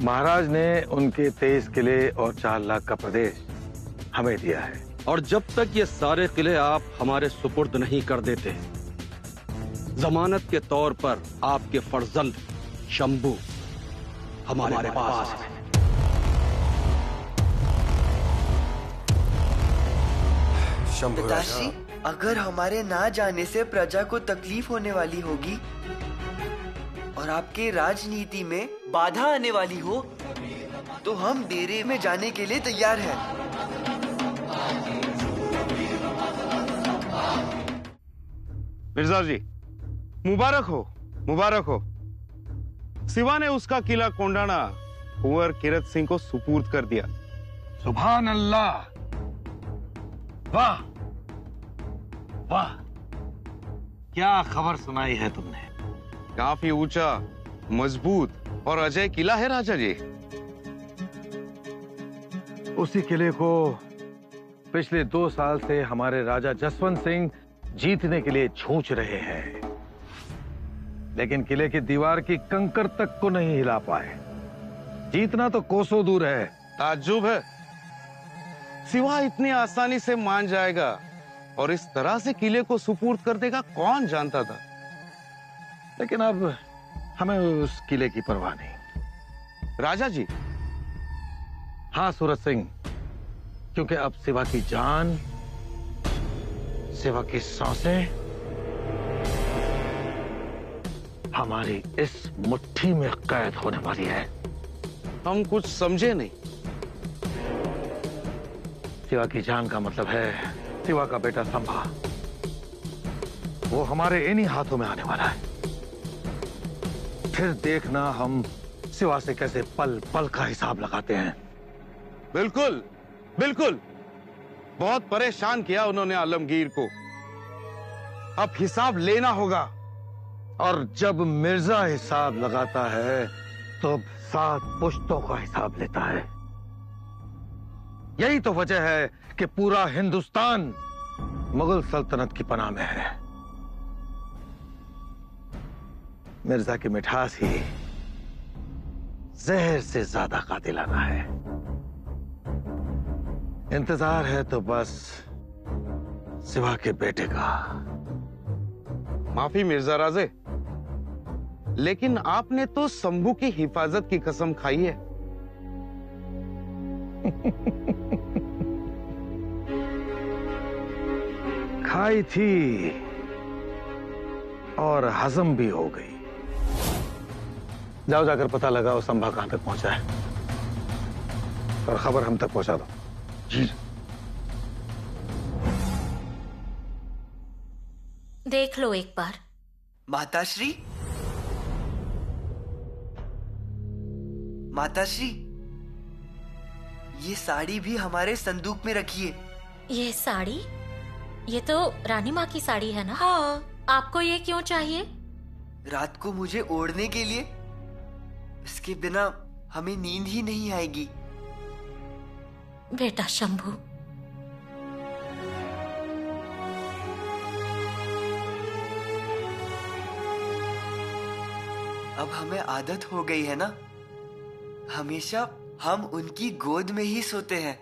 महाराज ने उनके 23 किले और 4 लाख का प्रदेश हमें दिया है। और जब तक ये सारे किले आप हमारे सुपुर्द नहीं कर देते, जमानत के तौर पर आपके फर्जंद शंभू हमारे पास है। पिताश्री, अगर हमारे ना जाने से प्रजा को तकलीफ होने वाली होगी और आपके राजनीति में बाधा आने वाली हो, तो हम डेरे में जाने के लिए तैयार हैं। मिर्जा जी, मुबारक हो, मुबारक हो। सिवा ने उसका किला कोंडाना कुंवर किरत सिंह को सुपूर्द कर दिया। सुभान अल्लाह, वाह वाह, क्या खबर सुनाई है तुमने। काफी ऊंचा, मजबूत और अजय किला है राजा जी। उसी किले को पिछले 2 साल से हमारे राजा जसवंत सिंह जीतने के लिए छूछ रहे हैं, लेकिन किले की दीवार की कंकर तक को नहीं हिला पाए। जीतना तो कोसों दूर है। ताज्जुब है, सिवा इतनी आसानी से मान जाएगा और इस तरह से किले को सुपूर्द कर देगा, कौन जानता था। लेकिन अब हमें उस किले की परवाह नहीं। राजा जी। हाँ सूरज सिंह, क्योंकि अब सिवा की जान, सिवा की सांसें हमारी इस मुट्ठी में कैद होने वाली है। हम कुछ समझे नहीं। सिवा की जान का मतलब है सिवा का बेटा संभा, वो हमारे इन्हीं हाथों में आने वाला है। फिर देखना हम सिवा से कैसे पल पल का हिसाब लगाते हैं। बिल्कुल बिल्कुल, बहुत परेशान किया उन्होंने आलमगीर को, अब हिसाब लेना होगा। और जब मिर्जा हिसाब लगाता है तो 7 पुश्तों का हिसाब लेता है। यही तो वजह है कि पूरा हिंदुस्तान मुगल सल्तनत की पनाह में है। मिर्जा की मिठास ही जहर से ज्यादा कातिलाना है। इंतजार है तो बस सिवा के बेटे का। माफी मिर्जा राजे, लेकिन आपने तो शंभू की हिफाजत की कसम खाई है। खाई थी और हजम भी हो गई। जाओ जाकर पता लगाओ संभा कहां तक पहुंचा है और खबर हम तक पहुंचा दो। जी। देख लो एक बार। माताश्री, माताश्री, ये साड़ी भी हमारे संदूक में रखिए। ये साड़ी? ये तो रानी माँ की साड़ी है ना? हाँ। आपको ये क्यों चाहिए? रात को मुझे ओढ़ने के लिए। इसके बिना हमें नींद ही नहीं आएगी। बेटा शंभू, अब हमें आदत हो गई है ना, हमेशा हम उनकी गोद में ही सोते हैं।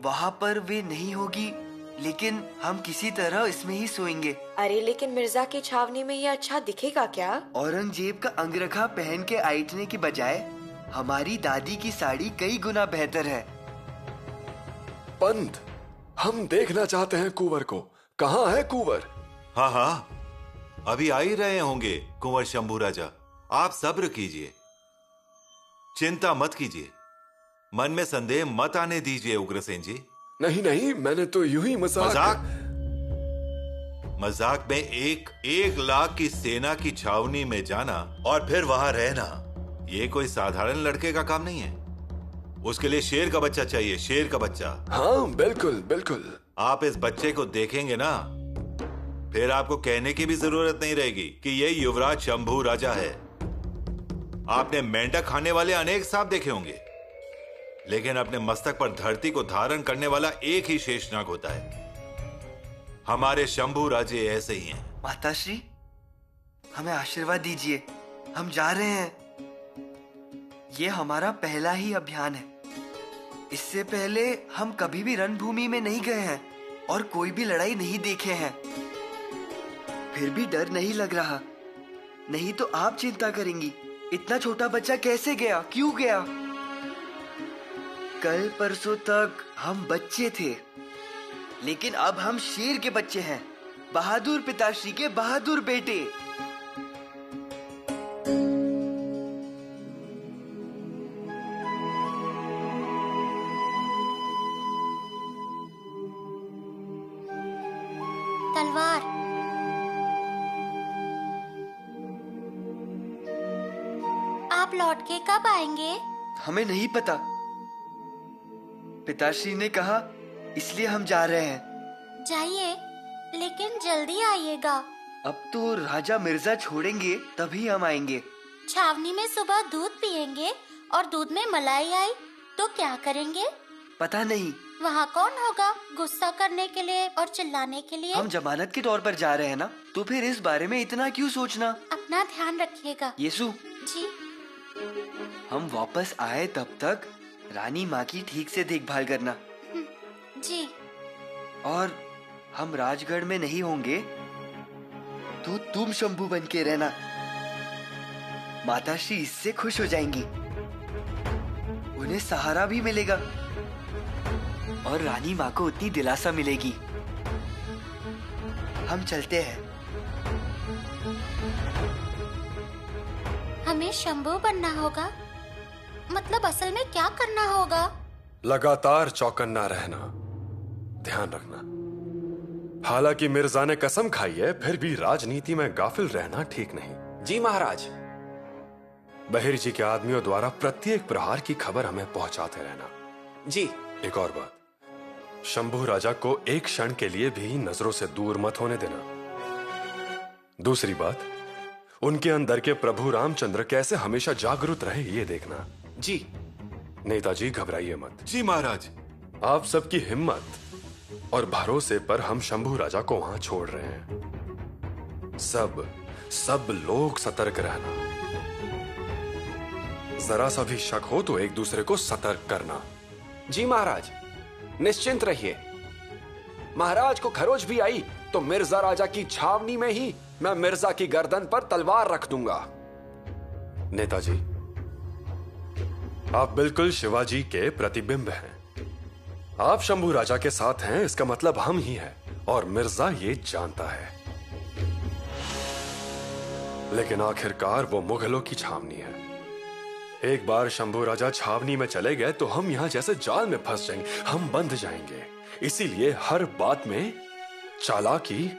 वहाँ पर वे नहीं होगी, लेकिन हम किसी तरह इसमें ही सोएंगे। अरे लेकिन मिर्जा की छावनी में ये अच्छा दिखेगा क्या? औरंगजेब का अंगरखा पहन के आइटने की बजाय हमारी दादी की साड़ी कई गुना बेहतर है। पंत, हम देखना चाहते हैं कुंवर को। कहाँ है कुंवर? हाँ हाँ, अभी आ ही रहे होंगे कुंवर शंभू राजा। आप सब्र कीजिए, चिंता मत कीजिए, मन में संदेह मत आने दीजिए उग्रसेन जी। नहीं नहीं, मैंने तो यूं ही मजाक में 1 लाख की सेना की छावनी में जाना और फिर वहां रहना, ये कोई साधारण लड़के का काम नहीं है। उसके लिए शेर का बच्चा चाहिए, शेर का बच्चा। हाँ बिल्कुल बिल्कुल। आप इस बच्चे को देखेंगे ना, फिर आपको कहने की भी जरूरत नहीं रहेगी कि ये युवराज शंभू राजा है। आपने मेंढक खाने वाले अनेक सांप देखे होंगे, लेकिन अपने मस्तक पर धरती को धारण करने वाला एक ही शेषनाग होता है। हमारे शंभू राजे ऐसे ही हैं। माताश्री, हमें आशीर्वाद दीजिए, हम जा रहे हैं। ये हमारा पहला ही अभियान है। इससे पहले हम कभी भी रणभूमि में नहीं गए हैं और कोई भी लड़ाई नहीं देखे हैं। फिर भी डर नहीं लग रहा। नहीं तो आप चिंता करेंगी, इतना छोटा बच्चा कैसे गया, क्यों गया? कल परसों तक हम बच्चे थे, लेकिन अब हम शेर के बच्चे हैं, बहादुर पिताश्री के बहादुर बेटे। तलवार। आप लौट के कब आएंगे? हमें नहीं पता, पिताश्री ने कहा, इसलिए हम जा रहे हैं। जाइए, लेकिन जल्दी आइएगा। अब तो राजा मिर्जा छोड़ेंगे तभी हम आएंगे। छावनी में सुबह दूध पिएंगे और दूध में मलाई आई तो क्या करेंगे? पता नहीं। वहाँ कौन होगा गुस्सा करने के लिए और चिल्लाने के लिए? हम जमानत के तौर पर जा रहे हैं ना, तो फिर इस बारे में इतना क्यों सोचना? अपना ध्यान रखिएगा। येसु जी। हम वापस आए तब तक रानी माँ की ठीक से देखभाल करना। जी। और हम राजगढ़ में नहीं होंगे तो तुम शंभू बन के रहना। माताश्री इससे खुश हो जाएंगी, उन्हें सहारा भी मिलेगा और रानी माँ को उतनी दिलासा मिलेगी। हम चलते हैं। हमें शंभू बनना होगा? मतलब असल में क्या करना होगा? लगातार चौकन्ना रहना, ध्यान रखना। हालांकि मिर्जा ने कसम खाई है, फिर भी राजनीति में गाफिल रहना ठीक नहीं। जी महाराज। बहिर जी के आदमियों द्वारा प्रत्येक प्रहार की खबर हमें पहुंचाते रहना। जी। एक और बात, शंभू राजा को एक क्षण के लिए भी नजरों से दूर मत होने देना। दूसरी बात, उनके अंदर के प्रभु रामचंद्र कैसे हमेशा जागरूक रहे ये देखना। जी। नेताजी घबराइए मत। जी महाराज। आप सबकी हिम्मत और भरोसे पर हम शंभू राजा को वहां छोड़ रहे हैं। सब लोग सतर्क रहना। जरा सा भी शक हो तो एक दूसरे को सतर्क करना। जी महाराज, निश्चिंत रहिए। महाराज को खरोच भी आई तो मिर्जा राजा की छावनी में ही मैं मिर्जा की गर्दन पर तलवार रख दूंगा। नेताजी, आप बिल्कुल शिवाजी के प्रतिबिंब हैं। आप शंभू राजा के साथ हैं, इसका मतलब हम ही हैं और मिर्जा ये जानता है। लेकिन आखिरकार वो मुगलों की छावनी है। एक बार शंभू राजा छावनी में चले गए तो हम यहां जैसे जाल में फंस जाएंगे, हम बंध जाएंगे। इसीलिए हर बात में चालाकी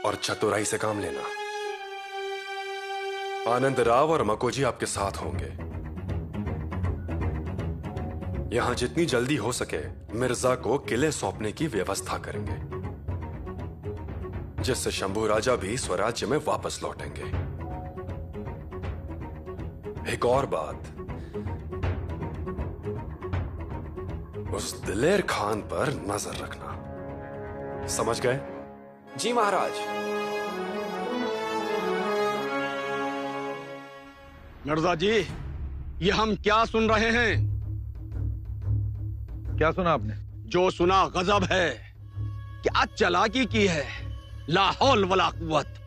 और चतुराई से काम लेना। आनंद राव और मकोजी आपके साथ होंगे। यहां जितनी जल्दी हो सके मिर्जा को किले सौंपने की व्यवस्था करेंगे, जिससे शंभू राजा भी स्वराज्य में वापस लौटेंगे। एक और बात, उस दिलेर खान पर नजर रखना। समझ गए? जी महाराज। मिर्जा जी, ये हम क्या सुन रहे हैं? क्या सुना आपने? जो सुना गजब है। क्या चालाकी की है, लाहौल वला कुव्वत।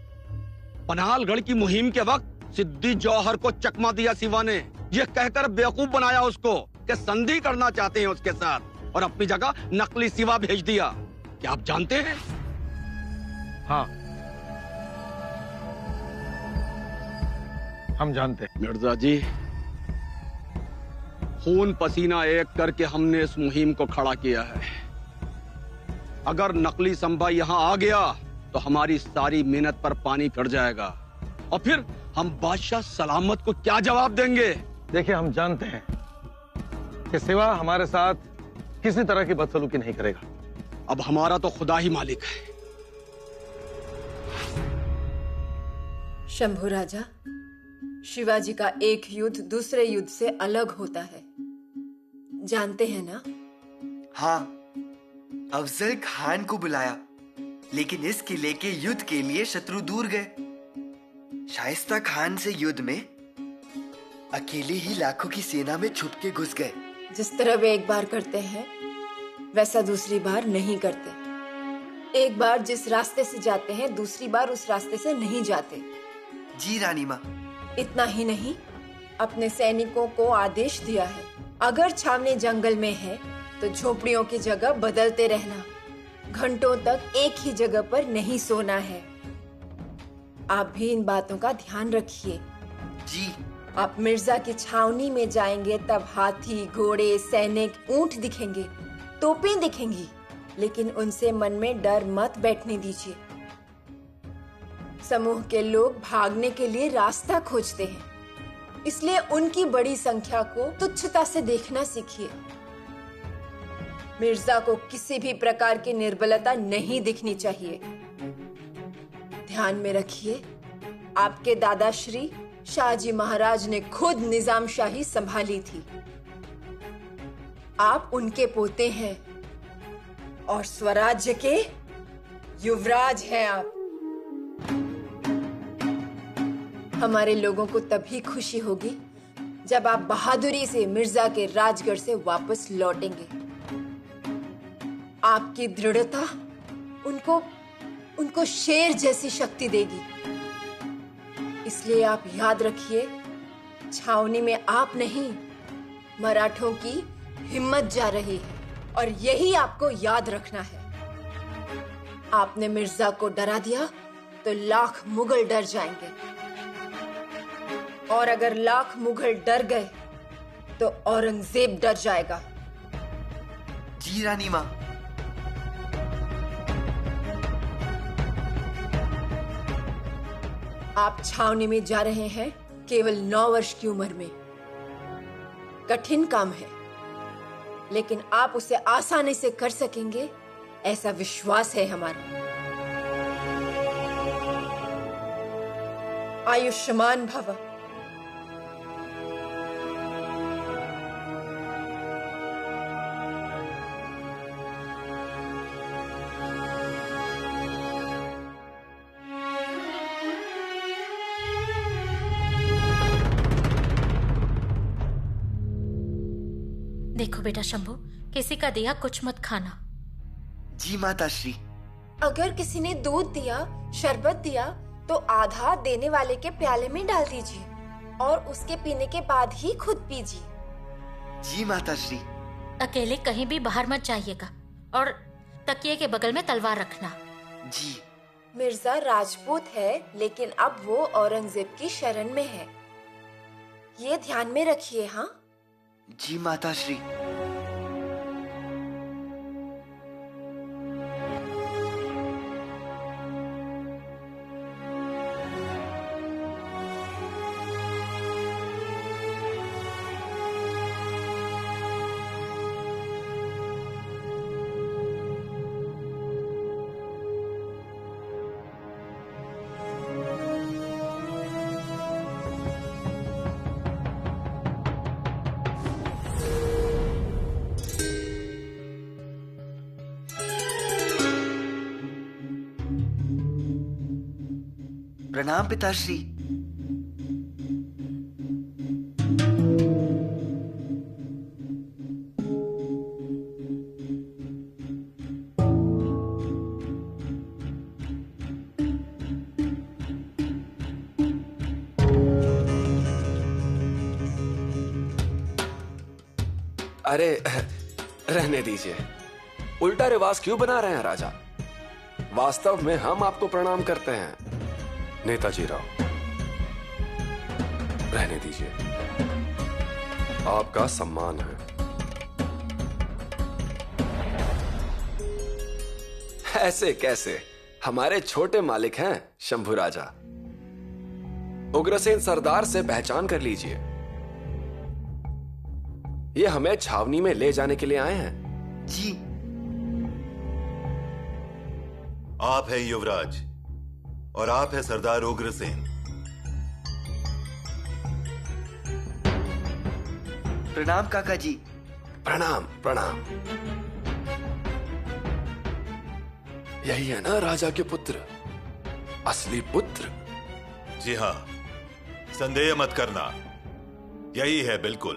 पनहालगढ़ की मुहिम के वक्त सिद्दी जौहर को चकमा दिया शिवा ने, यह कहकर बेवकूफ बनाया उसको कि संधि करना चाहते हैं उसके साथ, और अपनी जगह नकली शिवा भेज दिया। क्या आप जानते हैं? हाँ, हम जानते हैं। मिर्जा जी, खून पसीना एक करके हमने इस मुहिम को खड़ा किया है। अगर नकली संभा यहाँ आ गया तो हमारी सारी मेहनत पर पानी फिर जाएगा, और फिर हम बादशाह सलामत को क्या जवाब देंगे? देखिए, हम जानते हैं कि सिवा हमारे साथ किसी तरह की बदसलूकी नहीं करेगा। अब हमारा तो खुदा ही मालिक है। शंभू राजा, शिवाजी का एक युद्ध दूसरे युद्ध से अलग होता है, जानते हैं ना? हाँ, अफजल खान को बुलाया, लेकिन इस किले के युद्ध के लिए शत्रु दूर गए। शाइस्ता खान से युद्ध में अकेले ही लाखों की सेना में छुप के घुस गए। जिस तरह वे एक बार करते हैं वैसा दूसरी बार नहीं करते। एक बार जिस रास्ते से जाते हैं दूसरी बार उस रास्ते से नहीं जाते। जी रानी माँ। इतना ही नहीं, अपने सैनिकों को आदेश दिया है, अगर छावनी जंगल में है तो झोपड़ियों की जगह बदलते रहना, घंटों तक एक ही जगह पर नहीं सोना है। आप भी इन बातों का ध्यान रखिए। जी। आप मिर्जा की छावनी में जाएंगे तब हाथी, घोड़े, सैनिक, ऊंट दिखेंगे, तोपें दिखेंगी, लेकिन उनसे मन में डर मत बैठने दीजिए। समूह के लोग भागने के लिए रास्ता खोजते हैं, इसलिए उनकी बड़ी संख्या को तुच्छता से देखना सीखिए। मिर्जा को किसी भी प्रकार की निर्बलता नहीं दिखनी चाहिए। ध्यान में रखिए, आपके दादा श्री शाहजी महाराज ने खुद निजाम शाही संभाली थी। आप उनके पोते हैं और स्वराज्य के युवराज हैं आप। हमारे लोगों को तभी खुशी होगी जब आप बहादुरी से मिर्जा के राजगढ़ से वापस लौटेंगे। आपकी दृढ़ता उनको शेर जैसी शक्ति देगी। इसलिए आप याद रखिए, छावनी में आप नहीं, मराठों की हिम्मत जा रही है और यही आपको याद रखना है। आपने मिर्जा को डरा दिया तो लाख मुगल डर जाएंगे, और अगर लाख मुगल डर गए तो औरंगजेब डर जाएगा। जी रानी माँ। आप छावनी में जा रहे हैं केवल 9 वर्ष की उम्र में। कठिन काम है, लेकिन आप उसे आसानी से कर सकेंगे, ऐसा विश्वास है हमारा। आयुष्मान भव। देखो बेटा शंभू, किसी का दिया कुछ मत खाना। जी माता श्री। अगर किसी ने दूध दिया, शरबत दिया तो आधा देने वाले के प्याले में डाल दीजिए और उसके पीने के बाद ही खुद पीजिए। जी माता श्री। अकेले कहीं भी बाहर मत जाइएगा और तकिए के बगल में तलवार रखना। जी। मिर्जा राजपूत है, लेकिन अब वो औरंगजेब की शरण में है, ये ध्यान में रखिए। हाँ जी माता श्री। प्रणाम पिताश्री। अरे रहने दीजिए, उल्टा रिवाज क्यों बना रहे हैं राजा? वास्तव में हम आपको प्रणाम करते हैं। नेताजी राव, रहने दीजिए, आपका सम्मान है। ऐसे कैसे? हमारे छोटे मालिक हैं शंभू राजा। उग्रसेन सरदार से पहचान कर लीजिए, ये हमें छावनी में ले जाने के लिए आए हैं। जी। आप है युवराज और आप है सरदार उग्रसेन। प्रणाम काका जी। प्रणाम प्रणाम। यही है ना राजा के पुत्र, असली पुत्र? जी हाँ, संदेह मत करना, यही है बिल्कुल।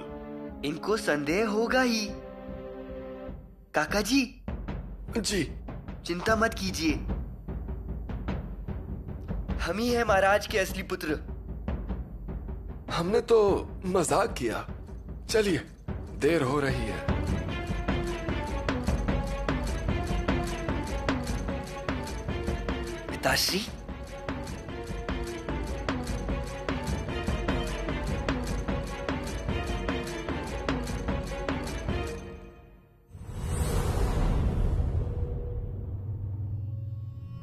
इनको संदेह होगा ही। काका जी। जी। चिंता मत कीजिए, हम ही हैं महाराज के असली पुत्र। हमने तो मजाक किया। चलिए, देर हो रही है। पिताश्री,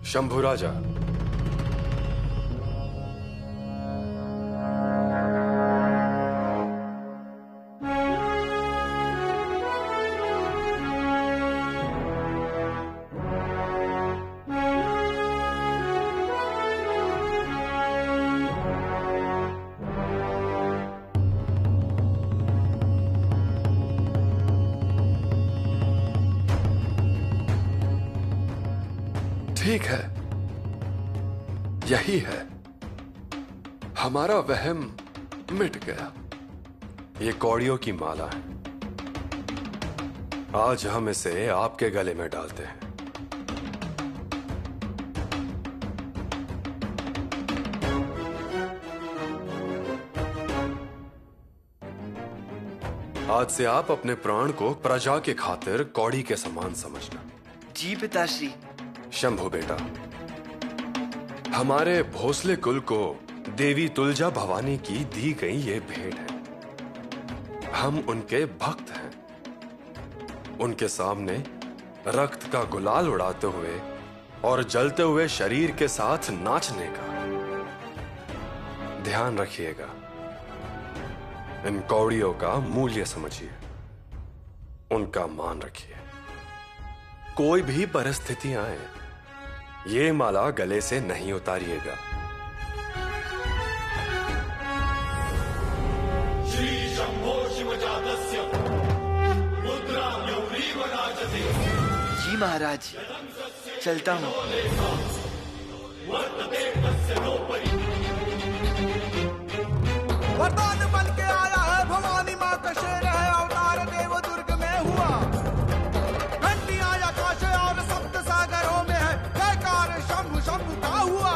शंभू राजा, ठीक है, यही है। हमारा वहम मिट गया। ये कौड़ियों की माला है। आज हम इसे आपके गले में डालते हैं। आज से आप अपने प्राण को प्रजा के खातिर कौड़ी के समान समझना। जी पिताश्री। शंभू बेटा, हमारे भोसले कुल को देवी तुलजा भवानी की दी गई ये भेंट है। हम उनके भक्त हैं। उनके सामने रक्त का गुलाल उड़ाते हुए और जलते हुए शरीर के साथ नाचने का ध्यान रखिएगा। इन कौड़ियों का मूल्य समझिए, उनका मान रखिए। कोई भी परिस्थिति आए, ये माला गले से नहीं उतारिएगा। श्री शंभो शिवजातस्य मुद्रा यौरीव राजते। जी महाराज, चलता हूँ। वरदान बन के आया है भवानी माँ का शेर है, अवतार देव दुर्ग में हुआ। घंटियां आकाश और सप्त सागरों में है, जयकार शंभु शंभु का हुआ।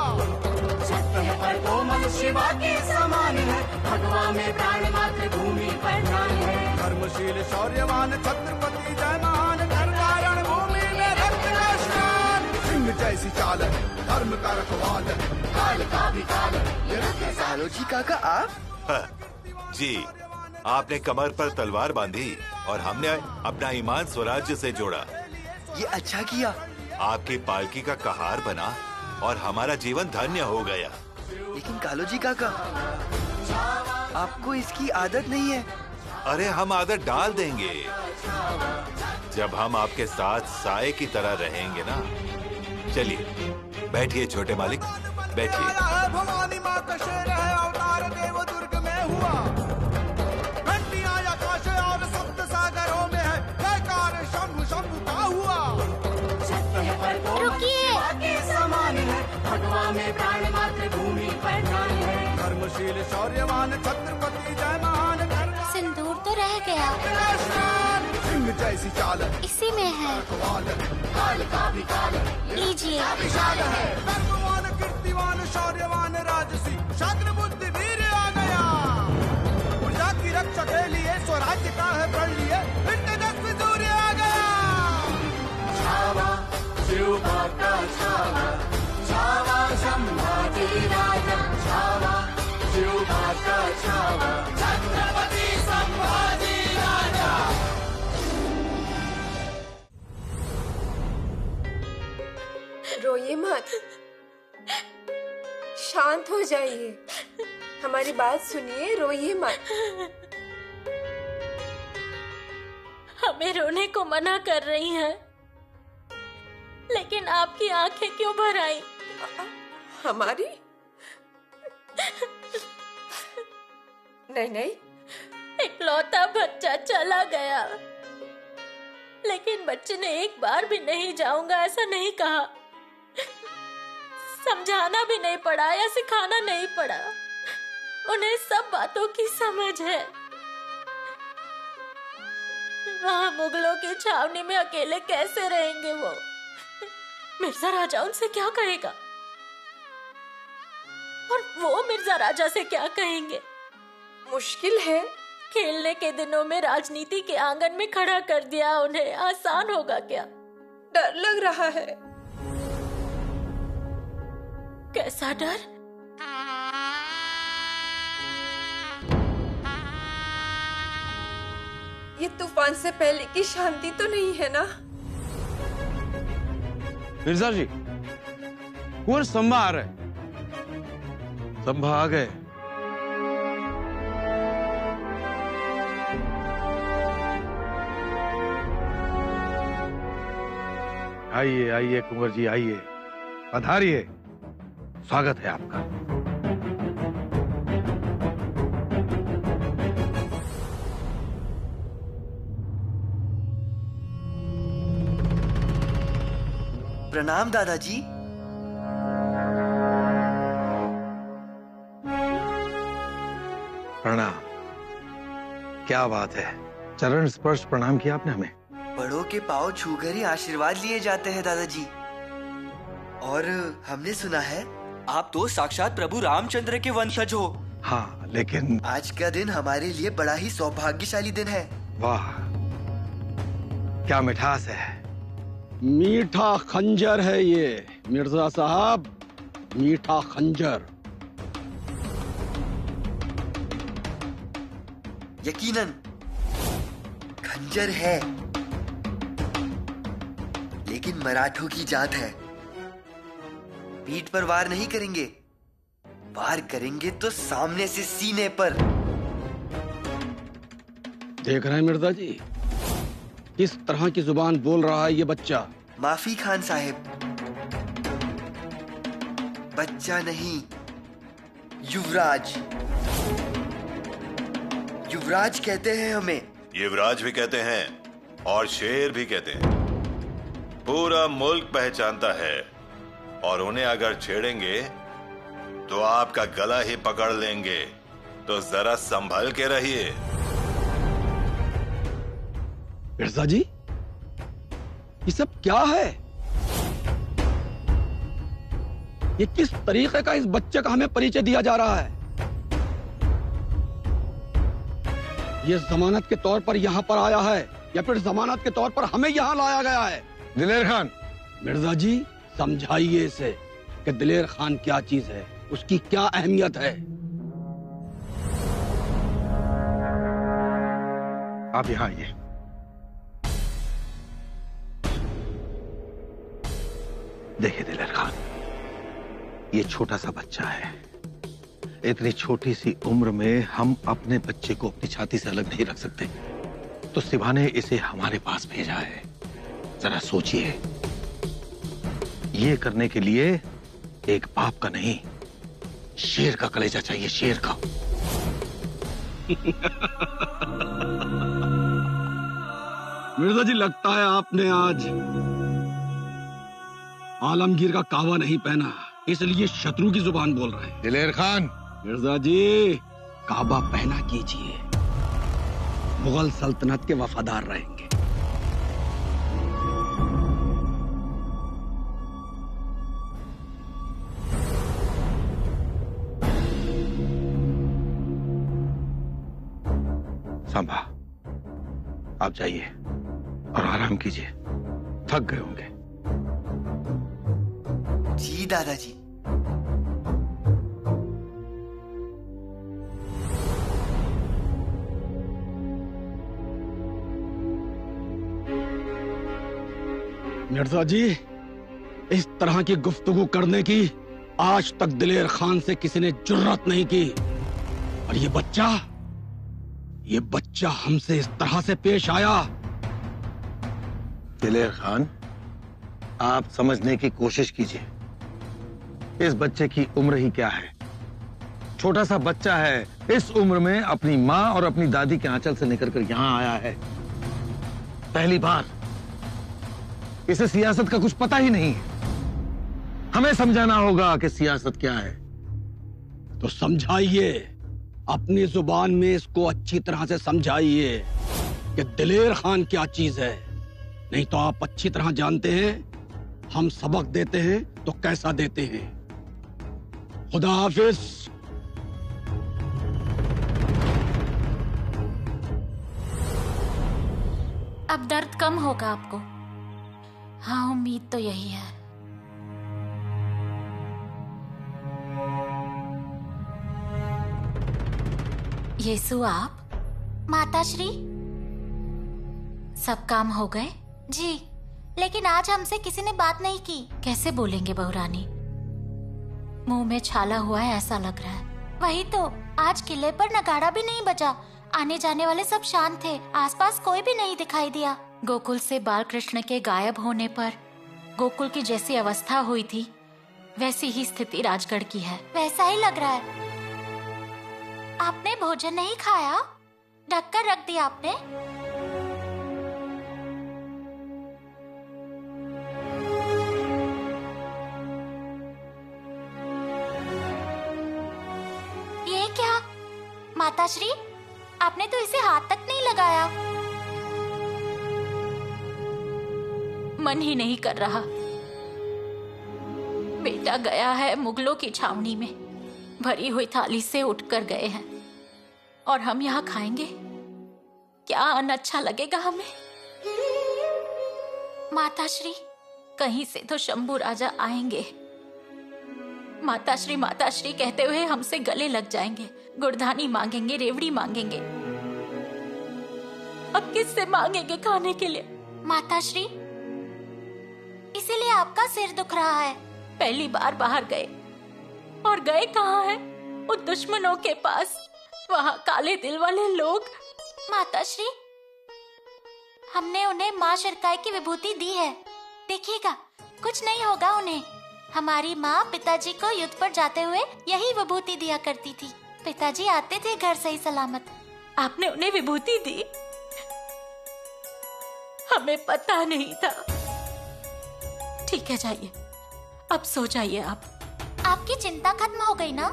सत्य है पर कोमल शिवा के समान है, भगवा में प्राण मात्र भूमि पर ध्यान है। धर्मशील शौर्यवान छत्रपति जय महान, कारण भूमि में रक्त का स्नान। सिंह जैसी चाल है, धर्म का रखवाल है, काल का भी काल है। कालोजी काका आप? जी, आपने कमर पर तलवार बांधी और हमने अपना ईमान स्वराज्य से जोड़ा। ये अच्छा किया। आपकी पालकी का कहार बना और हमारा जीवन धन्य हो गया। लेकिन कालोजी काका, आपको इसकी आदत नहीं है। अरे हम आदत डाल देंगे जब हम आपके साथ साए की तरह रहेंगे ना। चलिए बैठिए छोटे मालिक, बैठिए। भवानी माँ का शेर है, अवतार देव दुर्ग में हुआ। घंटियां आकाश और सप्त सागरों में है, जयकार शंभु शंभु का हुआ। सत्य है पर कोमल शिवा के समान है, भगवा में प्राण मात्र भूमि पर ध्यान है। धर्मशील शौर्यवान छत्रपति जय महान, सिंदूर तो रह गया। सिंह जैसी चाल है, इसी में है। काल का भी काल है, लीजिए। धर्मवान कीर्तिवान शौर्यवान राजसी, शाग्र बुद्धि वीर आ गया। प्रजा की रक्षा के लिए स्वराज्य का है प्रण लिए, फिर तेजस्वी सूर्य आ गया। छावा शिव का छावा, छावा संभाजी राजा, छावा शिव का छावा, छत्रपति संभाजी राजा। रोइए मत, शांत हो जाइए। हमारी बात सुनिए, रोइए मत। हमें रोने को मना कर रही हैं, लेकिन आपकी आंखें क्यों भर आई? हमारी? नहीं नहीं, इकलौता बच्चा चला गया, लेकिन बच्चे ने एक बार भी नहीं जाऊंगा ऐसा नहीं कहा। समझाना भी नहीं पड़ा या सिखाना नहीं पड़ा। उन्हें सब बातों की समझ है। वहाँ मुगलों की छावनी में अकेले कैसे रहेंगे वो? मिर्जा राजा उनसे क्या कहेगा? और वो मिर्जा राजा से क्या कहेंगे? मुश्किल है। खेलने के दिनों में राजनीति के आंगन में खड़ा कर दिया उन्हें, आसान होगा क्या? डर लग रहा है। कैसा डर? ये तूफान से पहले की शांति तो नहीं है ना? मिर्जा जी, कुंवर संभा आ रहे। संभा आ गए? आइए आइए कुंवर जी, आइए, पधारिए, स्वागत है आपका। प्रणाम दादाजी। प्रणाम। क्या बात है, चरण स्पर्श प्रणाम किया आपने हमें। बड़ों के पांव छूकर ही आशीर्वाद लिए जाते हैं दादाजी। और हमने सुना है आप तो साक्षात प्रभु रामचंद्र के वंशज हो। हाँ, लेकिन आज का दिन हमारे लिए बड़ा ही सौभाग्यशाली दिन है। वाह, क्या मिठास है। मीठा खंजर है ये मिर्जा साहब, मीठा खंजर। यकीनन खंजर है, लेकिन मराठों की जात है। पीठ पर वार नहीं करेंगे, वार करेंगे तो सामने से सीने पर। देख रहे हैं मिर्जा जी, किस तरह की जुबान बोल रहा है ये बच्चा। माफी खान साहिब, बच्चा नहीं, युवराज। युवराज कहते हैं हमें। युवराज भी कहते हैं और शेर भी कहते हैं। पूरा मुल्क पहचानता है, और उन्हें अगर छेड़ेंगे तो आपका गला ही पकड़ लेंगे। तो जरा संभल के रहिए। मिर्जा जी, ये सब क्या है? ये किस तरीके का इस बच्चे का हमें परिचय दिया जा रहा है? ये जमानत के तौर पर यहाँ पर आया है या फिर जमानत के तौर पर हमें यहाँ लाया गया है? दिलेर खान। मिर्जा जी, समझाइए इसे कि दिलेर खान क्या चीज है, उसकी क्या अहमियत है। आप यहाँ आइए। देखिए दिलेर खान, ये छोटा सा बच्चा है। इतनी छोटी सी उम्र में हम अपने बच्चे को अपनी छाती से अलग नहीं रख सकते, तो सिवा ने इसे हमारे पास भेजा है। जरा सोचिए, ये करने के लिए एक बाप का नहीं, शेर का कलेजा चाहिए, शेर का। मिर्जा जी, लगता है आपने आज आलमगीर का कावा नहीं पहना, इसलिए शत्रु की जुबान बोल रहे हैं। दिलेर खान। मिर्जा जी, काबा पहना कीजिए, मुगल सल्तनत के वफादार रहेंगे। संभा, आप जाइए और आराम कीजिए, थक गए होंगे। जी दादाजी। मिर्जा जी, इस तरह की गुफ्तगू करने की आज तक दिलेर खान से किसी ने जुर्रत नहीं की, और ये बच्चा हमसे इस तरह से पेश आया। दिलेर खान, आप समझने की कोशिश कीजिए, इस बच्चे की उम्र ही क्या है। छोटा सा बच्चा है, इस उम्र में अपनी माँ और अपनी दादी के आंचल से निकल कर यहां आया है पहली बार। इसे सियासत का कुछ पता ही नहीं है। हमें समझाना होगा कि सियासत क्या है। तो समझाइए, अपनी जुबान में इसको अच्छी तरह से समझाइए। कि दिलेर खान क्या चीज है, नहीं तो आप अच्छी तरह जानते हैं हम सबक देते हैं तो कैसा देते हैं। खुदा हाफिज। अब दर्द कम होगा आपको। हाँ, उम्मीद तो यही है। येसु आप? माताश्री, सब काम हो गए? जी, लेकिन आज हमसे किसी ने बात नहीं की। कैसे बोलेंगे बहुरानी, मुंह में छाला हुआ है ऐसा लग रहा है। वही तो, आज किले पर नगाड़ा भी नहीं बजा। आने जाने वाले सब शांत थे, आसपास कोई भी नहीं दिखाई दिया। गोकुल से बाल कृष्ण के गायब होने पर गोकुल की जैसी अवस्था हुई थी वैसी ही स्थिति राजगढ़ की है। वैसा ही लग रहा है। आपने भोजन नहीं खाया? ढककर रख दिया आपने? ये क्या माताश्री, आपने तो इसे हाथ तक नहीं लगाया। मन ही नहीं कर रहा। बेटा गया है मुगलों की छावनी में, भरी हुई थाली से उठकर गए हैं और हम यहाँ खाएंगे? क्या अन्न अच्छा लगेगा हमें? माताश्री, कहीं से तो शंभू राजा आएंगे। माताश्री माताश्री कहते हुए हमसे गले लग जाएंगे, गुड़धानी मांगेंगे, रेवड़ी मांगेंगे। अब किससे मांगेंगे खाने के लिए? माताश्री, इसीलिए आपका सिर दुख रहा है। पहली बार बाहर गए, और गए कहाँ हैं? उन दुश्मनों के पास, वहाँ काले दिल वाले लोग। माताश्री, हमने उन्हें माँ शिरकाई की विभूति दी है, देखिएगा कुछ नहीं होगा उन्हें। हमारी माँ पिताजी को युद्ध पर जाते हुए यही विभूति दिया करती थी। पिताजी आते थे घर सही सलामत। आपने उन्हें विभूति दी? हमें पता नहीं था। ठीक है, जाइए, अब सो जाइए आप। आपकी चिंता खत्म हो गई ना?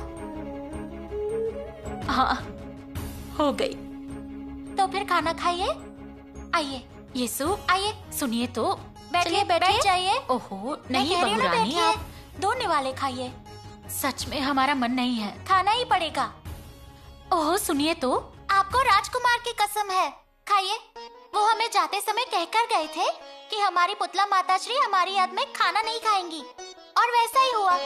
हाँ, हो गई। तो फिर खाना खाइए। आइए येसु, आइए। सुनिए तो, बैठिए बैठ जाइए। ओहो नहीं बहुरानी, आप 2 निवाले खाइए। सच में हमारा मन नहीं है, खाना ही पड़ेगा। ओहो सुनिए तो, आपको राजकुमार की कसम है, खाइए। वो हमें जाते समय कहकर गए थे कि हमारी पुतला माताश्री हमारी याद में खाना नहीं खाएंगी, और वैसा ही हुआ।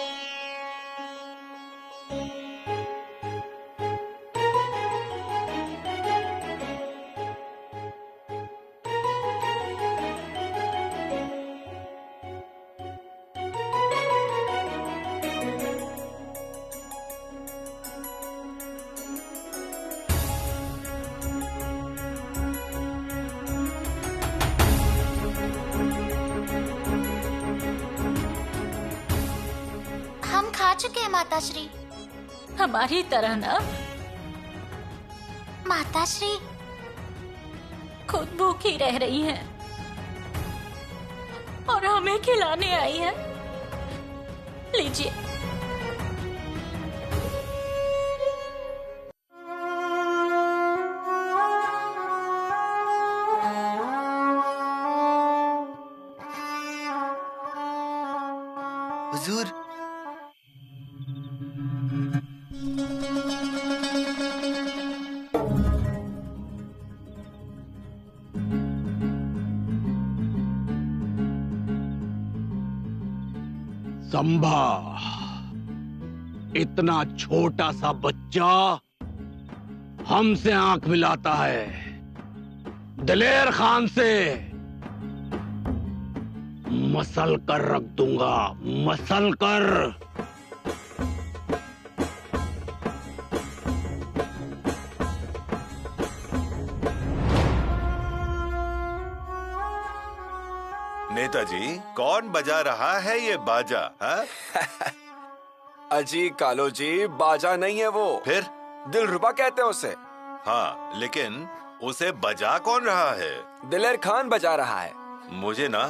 खा चुके हैं माताश्री। हमारी तरह ना? माताश्री खुद भूखी रह रही हैं और हमें खिलाने आई हैं। लीजिए। हुजूर, संभा, इतना छोटा सा बच्चा हमसे आंख मिलाता है, दिलेर खान से मसल कर रख दूंगा, मसल कर। नेताजी, कौन बजा रहा है ये बाजा? अजी कालो जी, बाजा नहीं है वो, फिर दिलरुबा कहते हैं उसे। हाँ, लेकिन उसे बजा कौन रहा है? दिलेर खान बजा रहा है। मुझे ना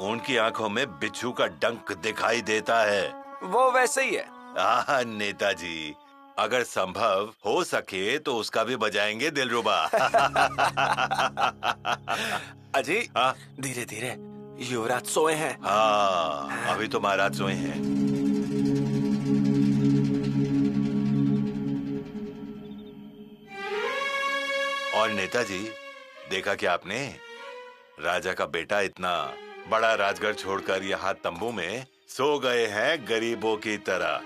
उनकी आंखों में बिच्छू का डंक दिखाई देता है। वो वैसे ही है। नेताजी, अगर संभव हो सके तो उसका भी बजाएंगे दिलरुबा। अजय, धीरे धीरे, युवराज सोए हैं। हाँ, अभी तो महाराज सोए हैं। और नेताजी, देखा क्या आपने? राजा का बेटा इतना बड़ा राजगढ़ छोड़कर यहाँ तंबू में सो गए हैं गरीबों की तरह।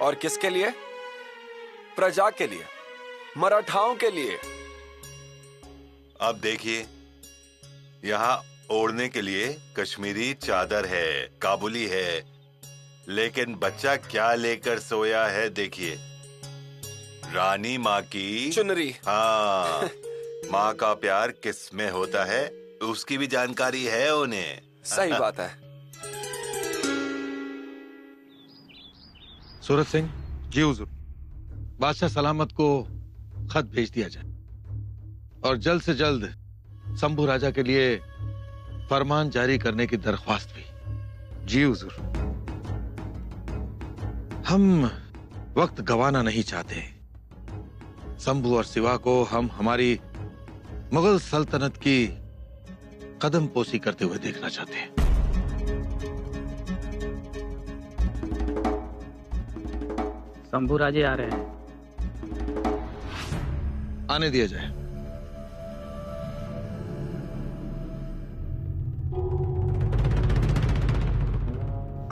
और किसके लिए? प्रजा के लिए, मराठाओं के लिए। अब देखिए, यहाँ ओढ़ने के लिए कश्मीरी चादर है, काबुली है, लेकिन बच्चा क्या लेकर सोया है देखिए। रानी माँ की चुनरी। हाँ, माँ का प्यार किस में होता है उसकी भी जानकारी है उन्हें। सही बात है। सूरज सिंह। जी हुजूर। बादशाह सलामत को खत भेज दिया जाए और जल्द से जल्द शंभू राजा के लिए फरमान जारी करने की दरख्वास्त भी। जी हुजूर। हम वक्त गंवाना नहीं चाहते। शंभू और शिवा को हम हमारी मुगल सल्तनत की कदम पोसी करते हुए देखना चाहते हैं। शंभू राजे आ रहे हैं। आने दिया जाए।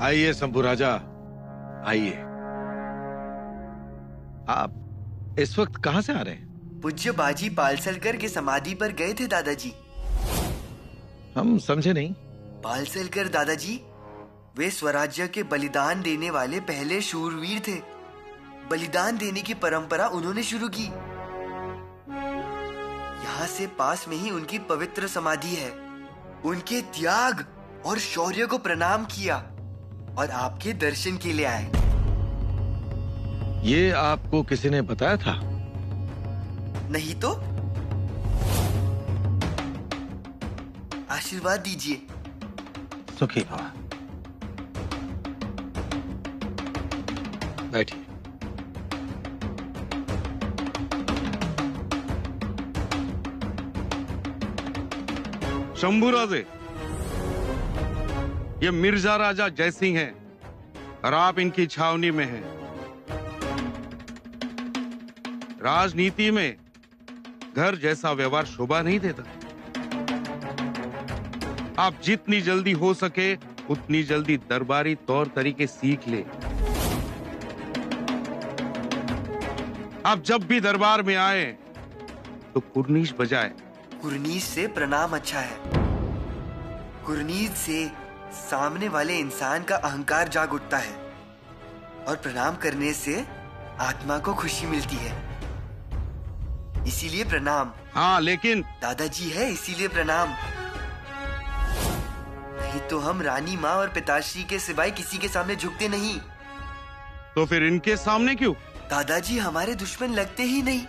आइए शंभू राजा, आइए। आप इस वक्त कहां से आ रहे हैं? पूज्य बाजी पालसलकर के समाधि पर गए थे दादाजी। हम समझे नहीं। पालसलकर दादाजी, वे स्वराज्य के बलिदान देने वाले पहले शूरवीर थे। बलिदान देने की परंपरा उन्होंने शुरू की। यहाँ से पास में ही उनकी पवित्र समाधि है। उनके त्याग और शौर्य को प्रणाम किया और आपके दर्शन के लिए आए। ये आपको किसी ने बताया था? नहीं तो। आशीर्वाद दीजिए। सुखी भवा। बैठिए। शंभू राजे, ये मिर्जा राजा जयसिंह हैं और आप इनकी छावनी में हैं। राजनीति में घर जैसा व्यवहार शोभा नहीं देता। आप जितनी जल्दी हो सके उतनी जल्दी दरबारी तौर तरीके सीख ले। आप जब भी दरबार में आए तो कुर्नीश बजाए। कुर्नीश से प्रणाम अच्छा है। कुर्नीश से सामने वाले इंसान का अहंकार जाग उठता है और प्रणाम करने से आत्मा को खुशी मिलती है। इसीलिए प्रणाम। हाँ, लेकिन दादाजी है इसीलिए प्रणाम। नहीं तो हम रानी माँ और पिताश्री के सिवाय किसी के सामने झुकते नहीं। तो फिर इनके सामने क्यों? दादाजी हमारे दुश्मन लगते ही नहीं।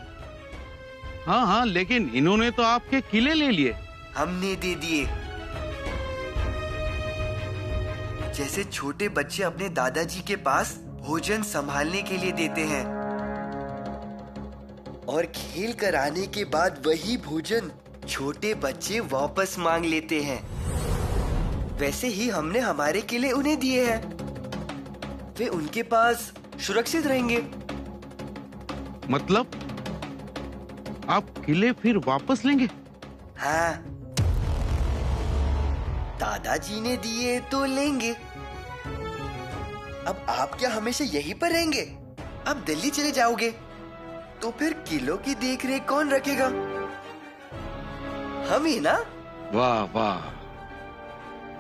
हाँ हाँ, लेकिन इन्होंने तो आपके किले ले लिए। हमने दे दिए। जैसे छोटे बच्चे अपने दादाजी के पास भोजन संभालने के लिए देते हैं और खेल कर आने के बाद वही भोजन छोटे बच्चे वापस मांग लेते हैं, वैसे ही हमने हमारे किले उन्हें दिए हैं। वे उनके पास सुरक्षित रहेंगे। मतलब आप किले फिर वापस लेंगे? हाँ, दादाजी ने दिए तो लेंगे। अब आप क्या हमेशा यहीं पर रहेंगे? अब दिल्ली चले जाओगे तो फिर किलों की देखरेख कौन रखेगा? हम ही ना। वाह वाह,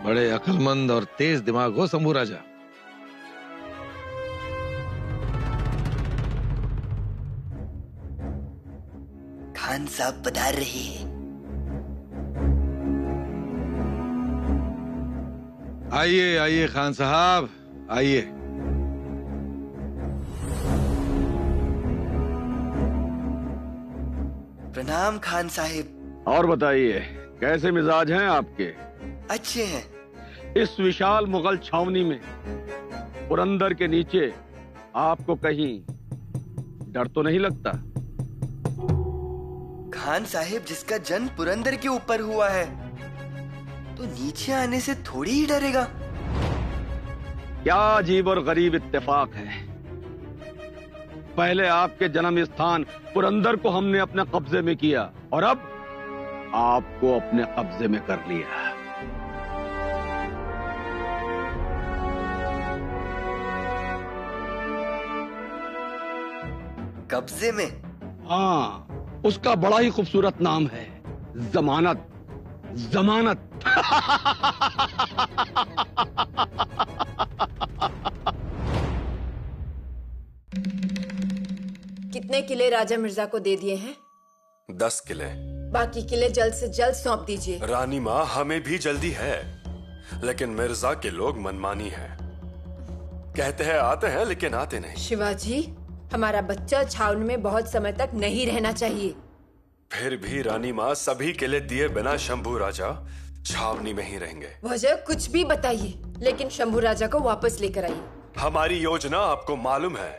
बड़े अक्लमंद और तेज दिमाग हो शंभू राजा। खान साहब पधार रहे हैं। आइए आइए खान साहब, आइए। प्रणाम खान साहिब। और बताइए, कैसे मिजाज हैं आपके? अच्छे हैं। इस विशाल मुगल छावनी में पुरंदर के नीचे आपको कहीं डर तो नहीं लगता? खान साहिब, जिसका जन्म पुरंदर के ऊपर हुआ है, तो नीचे आने से थोड़ी ही डरेगा। क्या अजीब और गरीब इत्तेफाक है। पहले आपके जन्म स्थान पुरंदर को हमने अपने कब्जे में किया और अब आपको अपने कब्जे में कर लिया। कब्जे में? हाँ, उसका बड़ा ही खूबसूरत नाम है, जमानत। जमानत। कितने किले राजा मिर्जा को दे दिए हैं? 10 किले। बाकी किले जल्द से जल्द सौंप दीजिए। रानी माँ, हमें भी जल्दी है, लेकिन मिर्जा के लोग मनमानी हैं। कहते हैं आते हैं, लेकिन आते नहीं। शिवाजी, हमारा बच्चा छावनी में बहुत समय तक नहीं रहना चाहिए। फिर भी रानी माँ, सभी किले दिए बिना शंभू राजा छावनी में ही रहेंगे। वजह कुछ भी बताइए, लेकिन शंभू राजा को वापस लेकर आइए। हमारी योजना आपको मालूम है,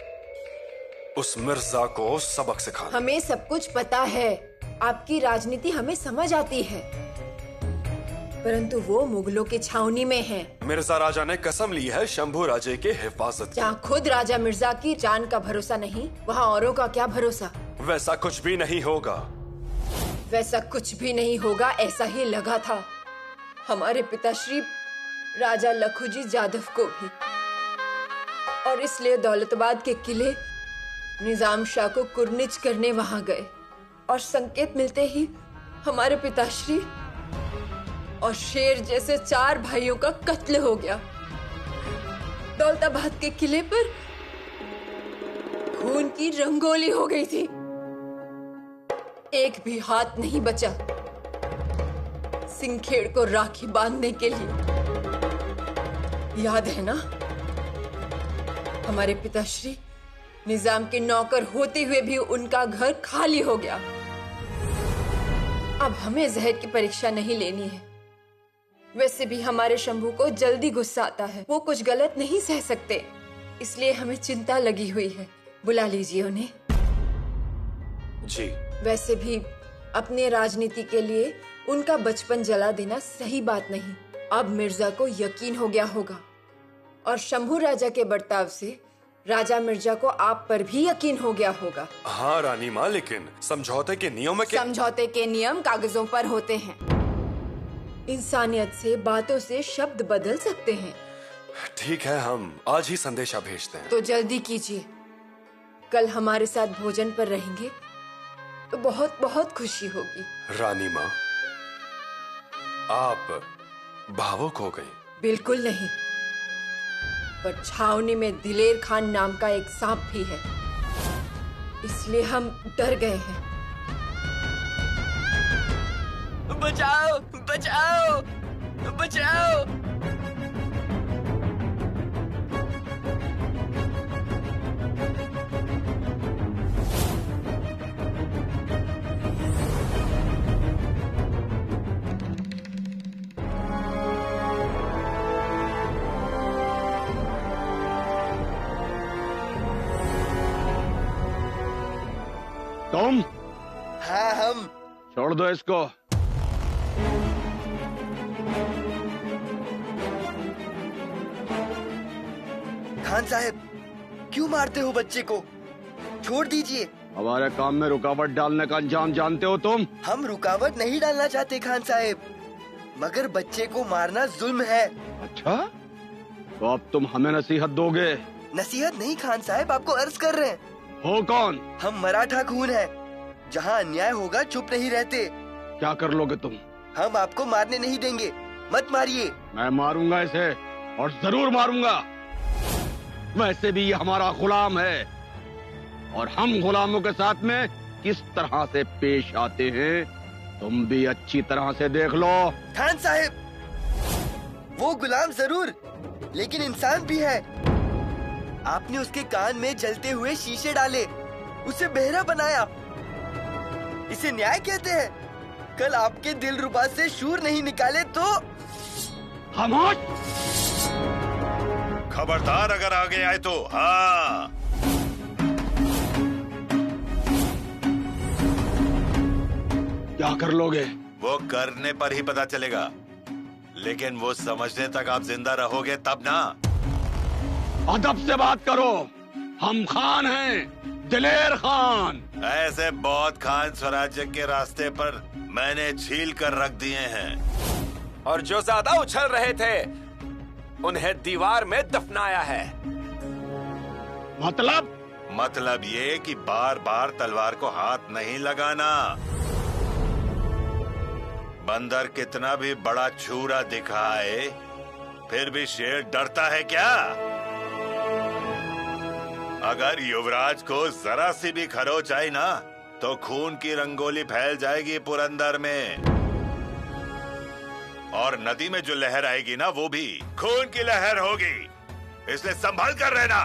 उस मिर्जा को सबक सिखाना। हमें सब कुछ पता है, आपकी राजनीति हमें समझ आती है, परंतु वो मुगलों की छावनी में है। मिर्जा राजा ने कसम ली है शंभू राजे के हिफाजत। जहाँ खुद राजा मिर्जा की जान का भरोसा नहीं, वहाँ औरों का क्या भरोसा? वैसा कुछ भी नहीं होगा। वैसा कुछ भी नहीं होगा, ऐसा ही लगा था हमारे पिताश्री राजा लखुजी जादव को भी, और इसलिए दौलताबाद के किले निजाम शाह को कुर्निच करने वहां गए, और संकेत मिलते ही हमारे पिताश्री और शेर जैसे 4 भाइयों का कत्ल हो गया। दौलताबाद के किले पर खून की रंगोली हो गई थी, एक भी हाथ नहीं बचा सिंखेड़ को राखी बांधने के लिए। याद है ना? हमारे पिताश्री निजाम के नौकर होते हुए भी उनका घर खाली हो गया। अब हमें जहर की परीक्षा नहीं लेनी है। वैसे भी हमारे शंभू को जल्दी गुस्सा आता है, वो कुछ गलत नहीं सह सकते, इसलिए हमें चिंता लगी हुई है। बुला लीजिए उन्हें। जी। वैसे भी अपने राजनीति के लिए उनका बचपन जला देना सही बात नहीं। अब मिर्जा को यकीन हो गया होगा, और शंभू राजा के बर्ताव से राजा मिर्जा को आप पर भी यकीन हो गया होगा। हाँ रानी माँ, लेकिन समझौते के नियम समझौते के नियम कागजों पर होते हैं। इंसानियत से, बातों से शब्द बदल सकते हैं। ठीक है, हम आज ही संदेशा भेजते हैं। तो जल्दी कीजिए, कल हमारे साथ भोजन पर रहेंगे तो बहुत बहुत खुशी होगी। रानी माँ, आप भावुक हो गई। बिल्कुल नहीं, पर छावनी में दिलेर खान नाम का एक सांप भी है, इसलिए हम डर गए हैं। बचाओ बचाओ बचाओ। तुम? हाँ, हम। छोड़ दो इसको। खान साहब, क्यों मारते हो बच्चे को? छोड़ दीजिए। हमारे काम में रुकावट डालने का अंजाम जानते हो तुम? हम रुकावट नहीं डालना चाहते खान साहब, मगर बच्चे को मारना जुल्म है। अच्छा, तो अब तुम हमें नसीहत दोगे? नसीहत नहीं खान साहब, आपको अर्ज कर रहे हैं। हो कौन? हम मराठा खून है, जहाँ अन्याय होगा चुप नहीं रहते। क्या कर लोगे तुम? हम आपको मारने नहीं देंगे, मत मारिए। मैं मारूंगा इसे, और जरूर मारूंगा। वैसे भी ये हमारा गुलाम है, और हम गुलामों के साथ में किस तरह से पेश आते हैं तुम भी अच्छी तरह से देख लो। खान साहब, वो गुलाम जरूर, लेकिन इंसान भी है। आपने उसके कान में जलते हुए शीशे डाले, उसे बहरा बनाया। इसे न्याय कहते हैं? कल आपके दिलरुबा से शूर नहीं निकाले तो? खामोश! खबरदार अगर आगे आए तो। हाँ। क्या कर लोगे? वो करने पर ही पता चलेगा, लेकिन वो समझने तक आप जिंदा रहोगे तब ना। अदब से बात करो, हम खान हैं, दिलेर खान। ऐसे बहुत खान स्वराज्य के रास्ते पर मैंने छील कर रख दिए हैं। और जो ज्यादा उछल रहे थे उन्हें दीवार में दफनाया है। मतलब ये कि बार बार तलवार को हाथ नहीं लगाना। बंदर कितना भी बड़ा छुरा दिखाए, फिर भी शेर डरता है क्या? अगर युवराज को जरा सी भी खरोच आई ना, तो खून की रंगोली फैल जाएगी पुरंदर में। और नदी में जो लहर आएगी ना, वो भी खून की लहर होगी। इसलिए संभल कर रहना।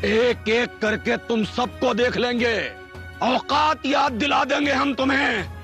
एक एक करके तुम सबको देख लेंगे, औकात याद दिला देंगे हम तुम्हें।